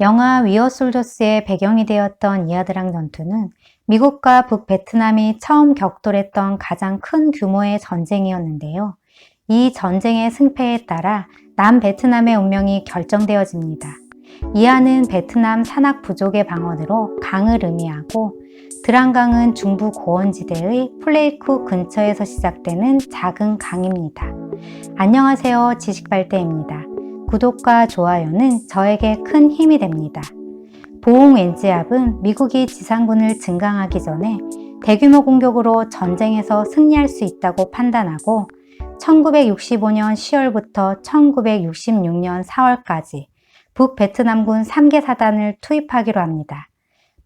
영화 위어 솔저스의 배경이 되었던 이아드랑 전투는 미국과 북베트남이 처음 격돌했던 가장 큰 규모의 전쟁이었는데요. 이 전쟁의 승패에 따라 남베트남의 운명이 결정되어집니다. 이안은 베트남 산악 부족의 방언으로 강을 의미하고, 드랑강은 중부 고원지대의 플레이쿠 근처에서 시작되는 작은 강입니다. 안녕하세요, 지식발대입니다. 구독과 좋아요는 저에게 큰 힘이 됩니다. 보옹 웬지압은 미국이 지상군을 증강하기 전에 대규모 공격으로 전쟁에서 승리할 수 있다고 판단하고 1965년 10월부터 1966년 4월까지 북베트남군 3개 사단을 투입하기로 합니다.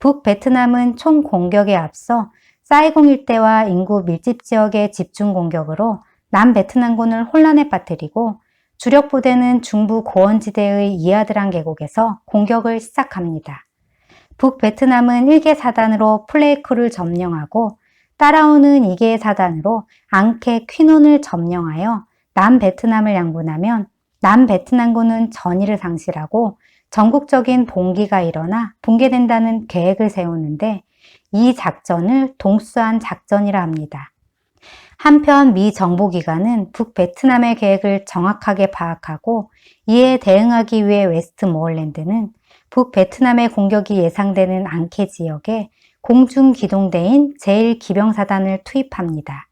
북베트남은 총 공격에 앞서 사이공 일대와 인구 밀집 지역의 집중 공격으로 남베트남군을 혼란에 빠뜨리고 주력 부대는 중부 고원지대의 이아드랑 계곡에서 공격을 시작합니다. 북베트남은 1개 사단으로 플레이쿠를 점령하고 따라오는 2개의 사단으로 앙케 퀴논을 점령하여 남베트남을 양분하면 남베트남군은 전의를 상실하고 전국적인 봉기가 일어나 붕괴된다는 계획을 세우는데, 이 작전을 동수안 작전이라 합니다. 한편 미 정보기관은 북베트남의 계획을 정확하게 파악하고 이에 대응하기 위해 웨스트모어랜드는 북베트남의 공격이 예상되는 앙케 지역에 공중기동대인 제1기병사단을 투입합니다.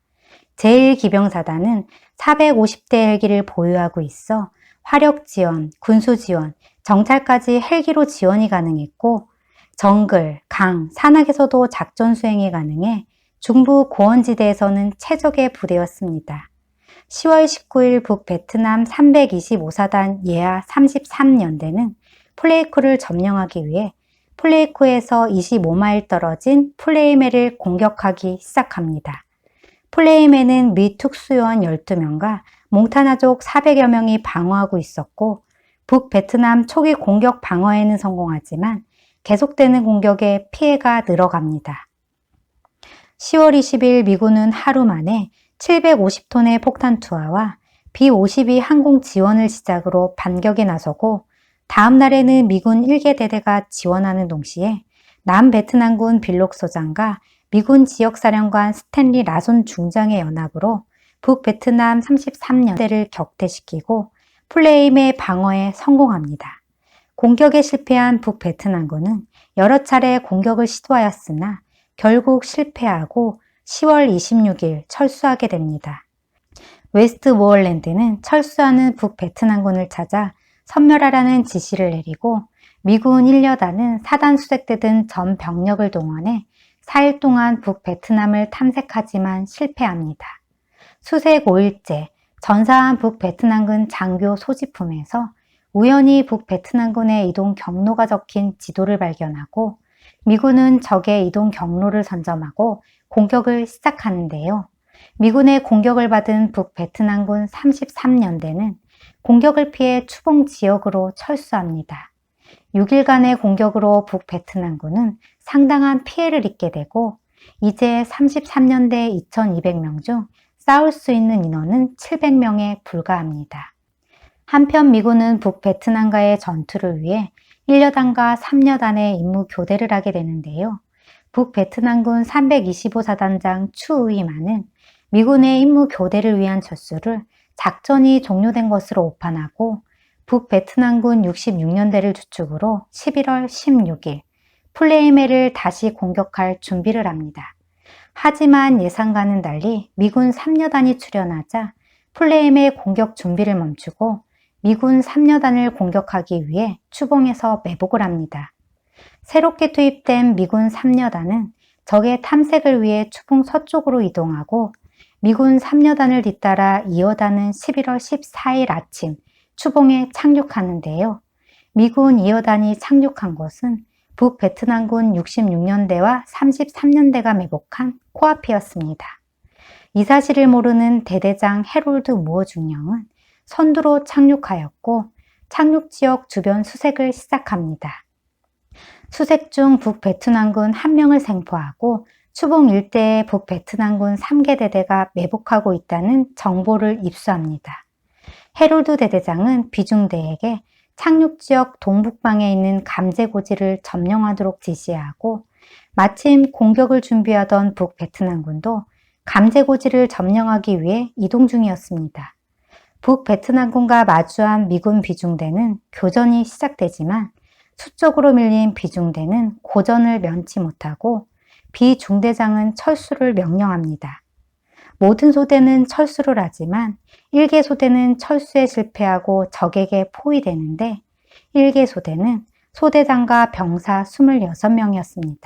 제1기병사단은 450대 헬기를 보유하고 있어 화력 지원, 군수 지원, 정찰까지 헬기로 지원이 가능했고, 정글, 강, 산악에서도 작전 수행이 가능해 중부 고원지대에서는 최적의 부대였습니다. 10월 19일 북베트남 325사단 예하 33연대는 플레이쿠를 점령하기 위해 플레이쿠에서 25마일 떨어진 플레이메를 공격하기 시작합니다. 플레이메는 미 특수요원 12명과 몽타나족 400여 명이 방어하고 있었고, 북베트남 초기 공격 방어에는 성공하지만 계속되는 공격에 피해가 늘어갑니다. 10월 20일 미군은 하루 만에 750톤의 폭탄 투하와 B-52 항공 지원을 시작으로 반격에 나서고, 다음 날에는 미군 1개 대대가 지원하는 동시에 남베트남군 빌록 소장과 미군 지역사령관 스탠리 라손 중장의 연합으로 북베트남 33연대를 격퇴시키고 플레임의 방어에 성공합니다. 공격에 실패한 북베트남군은 여러 차례 공격을 시도하였으나 결국 실패하고 10월 26일 철수하게 됩니다. 웨스트모어랜드는 철수하는 북베트남군을 찾아 섬멸하라는 지시를 내리고 미군 1여단은 사단 수색대 등 전 병력을 동원해 4일 동안 북베트남을 탐색하지만 실패합니다. 수색 5일째, 전사한 북베트남군 장교 소지품에서 우연히 북베트남군의 이동 경로가 적힌 지도를 발견하고 미군은 적의 이동 경로를 선점하고 공격을 시작하는데요. 미군의 공격을 받은 북베트남군 33연대는 공격을 피해 추봉 지역으로 철수합니다. 6일간의 공격으로 북베트남군은 상당한 피해를 입게 되고 이제 33년대 2200명 중 싸울 수 있는 인원은 700명에 불과합니다. 한편 미군은 북베트남과의 전투를 위해 1여단과 3여단의 임무 교대를 하게 되는데요. 북베트남군 325사단장 추의만은 미군의 임무 교대를 위한 철수를 작전이 종료된 것으로 오판하고 북베트남군 66년대를 주축으로 11월 16일 플레이메를 다시 공격할 준비를 합니다. 하지만 예상과는 달리 미군 3여단이 출현하자 플레이메 공격 준비를 멈추고 미군 3여단을 공격하기 위해 추봉해서 매복을 합니다. 새롭게 투입된 미군 3여단은 적의 탐색을 위해 추봉 서쪽으로 이동하고 미군 3여단을 뒤따라 2여단은 11월 14일 아침 추봉에 착륙하는데요. 미군 2여단이 착륙한 곳은 북베트남군 66년대와 33년대가 매복한 코앞이었습니다. 이 사실을 모르는 대대장 해롤드 무어 중령은 선두로 착륙하였고 착륙 지역 주변 수색을 시작합니다. 수색 중 북베트남군 1명을 생포하고 추봉 일대에 북베트남군 3개 대대가 매복하고 있다는 정보를 입수합니다. 해롤드 대대장은 비중대에게 착륙지역 동북방에 있는 감제고지를 점령하도록 지시하고 마침 공격을 준비하던 북베트남군도 감제고지를 점령하기 위해 이동 중이었습니다. 북베트남군과 마주한 미군 비중대는 교전이 시작되지만 수적으로 밀린 비중대는 고전을 면치 못하고 비중대장은 철수를 명령합니다. 모든 소대는 철수를 하지만 1개 소대는 철수에 실패하고 적에게 포위되는데 1개 소대는 소대장과 병사 26명이었습니다.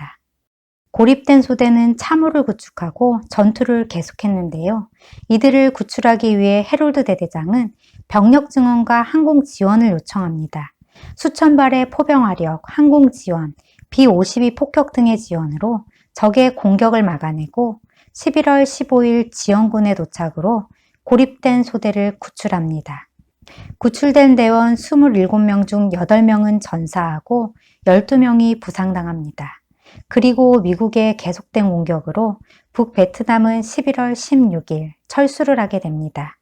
고립된 소대는 참호를 구축하고 전투를 계속했는데요. 이들을 구출하기 위해 해롤드 대대장은 병력 증원과 항공 지원을 요청합니다. 수천 발의 포병화력, 항공 지원, B-52 폭격 등의 지원으로 적의 공격을 막아내고 11월 15일 지원군의 도착으로 고립된 소대를 구출합니다. 구출된 대원 27명 중 8명은 전사하고 12명이 부상당합니다. 그리고 미국의 계속된 공격으로 북베트남은 11월 16일 철수를 하게 됩니다.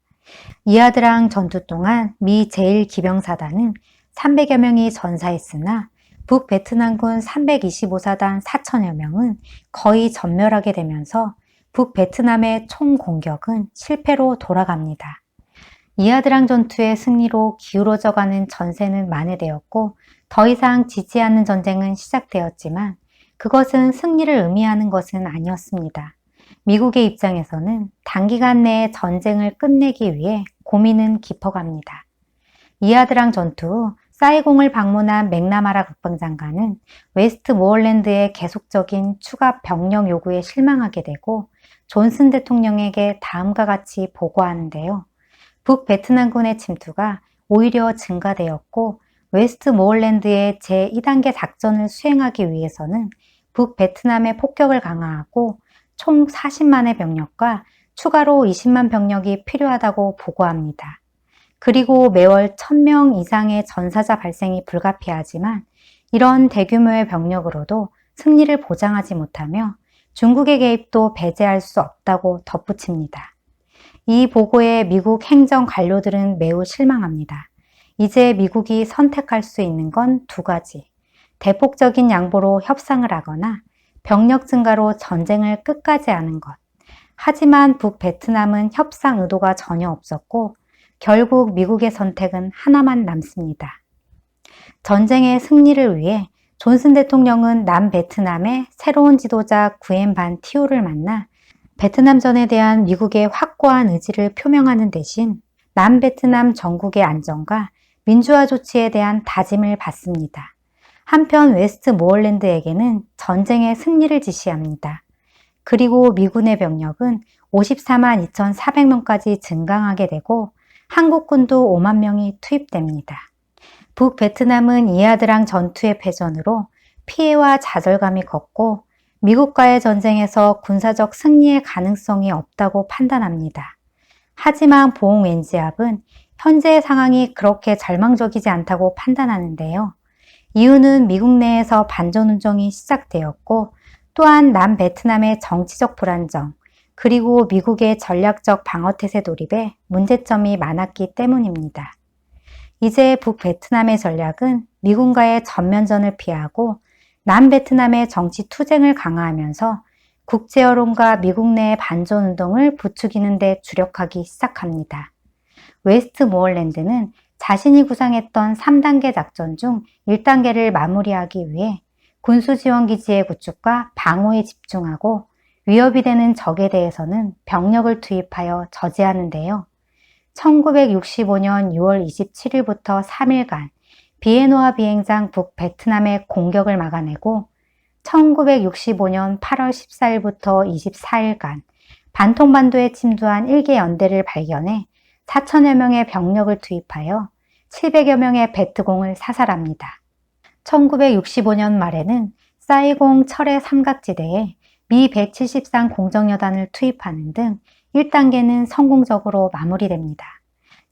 이하드랑 전투 동안 미 제1기병사단은 300여 명이 전사했으나 북베트남군 325사단 4천여 명은 거의 전멸하게 되면서 북베트남의 총공격은 실패로 돌아갑니다. 이하드랑 전투의 승리로 기울어져가는 전세는 만회되었고 더 이상 지지 않는 전쟁은 시작되었지만 그것은 승리를 의미하는 것은 아니었습니다. 미국의 입장에서는 단기간 내에 전쟁을 끝내기 위해 고민은 깊어갑니다. 이하드랑 전투 후 사이공을 방문한 맥나마라 국방장관은 웨스트모어랜드의 계속적인 추가 병력 요구에 실망하게 되고 존슨 대통령에게 다음과 같이 보고하는데요. 북베트남군의 침투가 오히려 증가되었고 웨스트모어랜드의 제2단계 작전을 수행하기 위해서는 북베트남의 폭격을 강화하고 총 40만의 병력과 추가로 20만 병력이 필요하다고 보고합니다. 그리고 매월 1000명 이상의 전사자 발생이 불가피하지만 이런 대규모의 병력으로도 승리를 보장하지 못하며 중국의 개입도 배제할 수 없다고 덧붙입니다. 이 보고에 미국 행정 관료들은 매우 실망합니다. 이제 미국이 선택할 수 있는 건 두 가지. 대폭적인 양보로 협상을 하거나 병력 증가로 전쟁을 끝까지 하는 것. 하지만 북베트남은 협상 의도가 전혀 없었고 결국 미국의 선택은 하나만 남습니다. 전쟁의 승리를 위해 존슨 대통령은 남베트남의 새로운 지도자 구엔 반 티오를 만나 베트남전에 대한 미국의 확고한 의지를 표명하는 대신 남베트남 전국의 안정과 민주화 조치에 대한 다짐을 받습니다. 한편 웨스트모어랜드에게는 전쟁의 승리를 지시합니다. 그리고 미군의 병력은 54만 2,400명까지 증강하게 되고 한국군도 5만 명이 투입됩니다. 북베트남은 이하드랑 전투의 패전으로 피해와 좌절감이 컸고 미국과의 전쟁에서 군사적 승리의 가능성이 없다고 판단합니다. 하지만 보옹 웬지압은 현재의 상황이 그렇게 절망적이지 않다고 판단하는데요. 이유는 미국 내에서 반전운동이 시작되었고 또한 남베트남의 정치적 불안정 그리고 미국의 전략적 방어태세 돌입에 문제점이 많았기 때문입니다. 이제 북베트남의 전략은 미군과의 전면전을 피하고 남베트남의 정치 투쟁을 강화하면서 국제 여론과 미국 내의 반전운동을 부추기는 데 주력하기 시작합니다. 웨스트모어랜드는 자신이 구상했던 3단계 작전 중 1단계를 마무리하기 위해 군수지원기지의 구축과 방어에 집중하고 위협이 되는 적에 대해서는 병력을 투입하여 저지하는데요. 1965년 6월 27일부터 3일간 비에노아 비행장 북베트남의 공격을 막아내고 1965년 8월 14일부터 24일간 반통반도에 침투한 1개 연대를 발견해 4천여 명의 병력을 투입하여 700여 명의 베트공을 사살합니다. 1965년 말에는 사이공 철의 삼각지대에 미 173 공정여단을 투입하는 등 1단계는 성공적으로 마무리됩니다.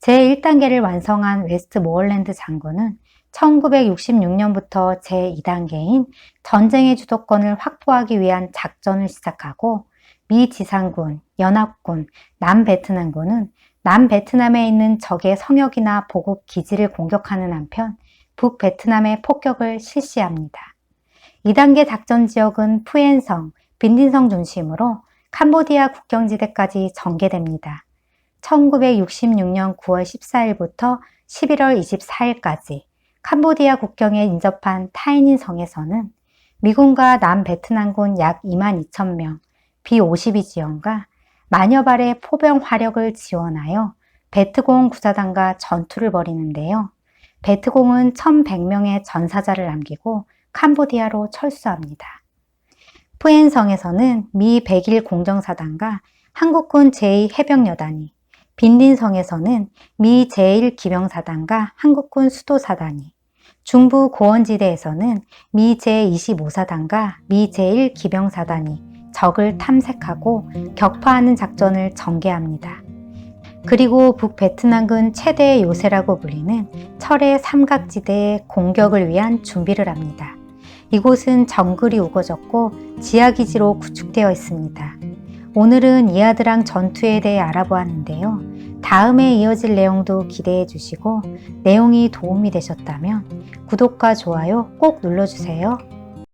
제1단계를 완성한 웨스트모어랜드 장군은 1966년부터 제2단계인 전쟁의 주도권을 확보하기 위한 작전을 시작하고 미 지상군, 연합군, 남베트남군은 남베트남에 있는 적의 성역이나 보급 기지를 공격하는 한편 북베트남에 폭격을 실시합니다. 2단계 작전 지역은 푸엔성, 빈딘성 중심으로 캄보디아 국경지대까지 전개됩니다. 1966년 9월 14일부터 11월 24일까지 캄보디아 국경에 인접한 타이닌 성에서는 미군과 남베트남군 약 22,000명, B-52 지원과 만여 발의 포병 화력을 지원하여 베트공 구사단과 전투를 벌이는데요. 베트공은 1,100명의 전사자를 남기고 캄보디아로 철수합니다. 푸엔성에서는 미 101 공정사단과 한국군 제2해병여단이, 빈딘성에서는 미 제1 기병사단과 한국군 수도사단이, 중부 고원지대에서는 미 제25사단과 미 제1 기병사단이 적을 탐색하고 격파하는 작전을 전개합니다. 그리고 북베트남군 최대의 요새라고 불리는 철의 삼각지대의 공격을 위한 준비를 합니다. 이곳은 정글이 우거졌고 지하기지로 구축되어 있습니다. 오늘은 이하드랑 전투에 대해 알아보았는데요. 다음에 이어질 내용도 기대해 주시고 내용이 도움이 되셨다면 구독과 좋아요 꼭 눌러주세요.